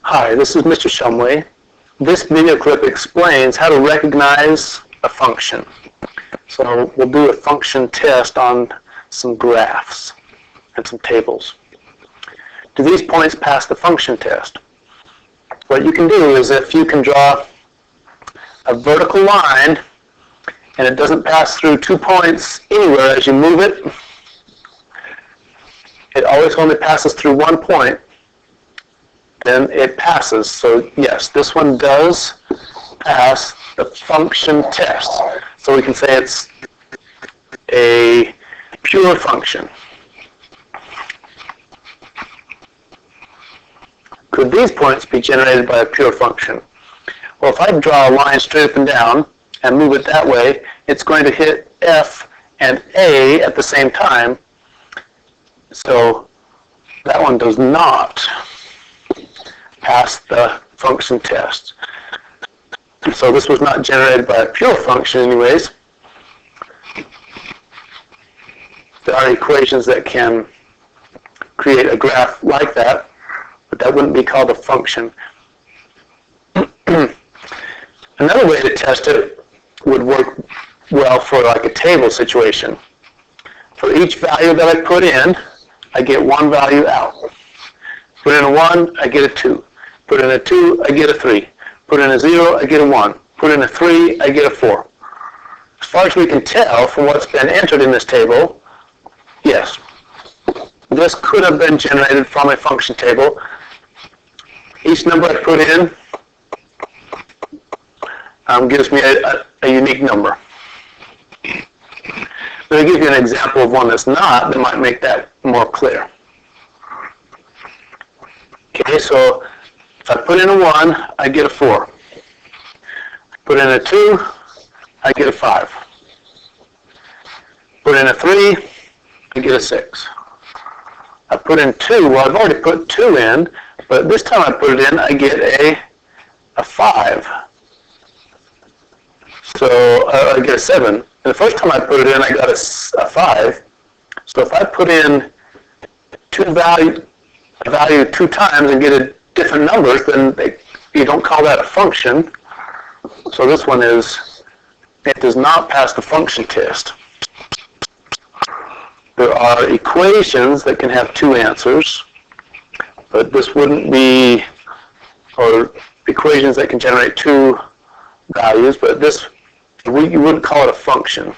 Hi, this is Mr. Shumway. This video clip explains how to recognize a function. So we'll do a function test on some graphs and some tables. Do these points pass the function test? What you can do is if you can draw a vertical line and it doesn't pass through 2 points anywhere as you move it, it always only passes through 1 point, then it passes. So yes, this one does pass the function test. So we can say it's a pure function. Could these points be generated by a pure function? Well, if I draw a line straight up and down and move it that way, it's going to hit F and A at the same time. So that one does not pass the function test. So this was not generated by a pure function anyways. There are equations that can create a graph like that, but that wouldn't be called a function. Another way to test it would work well for like a table situation. For each value that I put in, I get one value out. Put in a 1, I get a 2. Put in a 2, I get a 3. Put in a 0, I get a 1. Put in a 3, I get a 4. As far as we can tell from what's been entered in this table, yes, this could have been generated from a function table. Each number I put in gives me a unique number. Let me give you an example of one that's not, that might make that more clear. Okay, so if I put in a 1, I get a 4. Put in a 2, I get a 5. Put in a 3, I get a 6. I put in 2, well I've already put 2 in, but this time I put it in, I get a 5. So I get a 7. And the first time I put it in, I got a 5. So if I put in a value 2 times and get a different numbers, then you don't call that a function. So this one it does not pass the function test. There are equations that can have 2 answers, but this wouldn't be, or equations that can generate 2 values, but this, you wouldn't call it a function.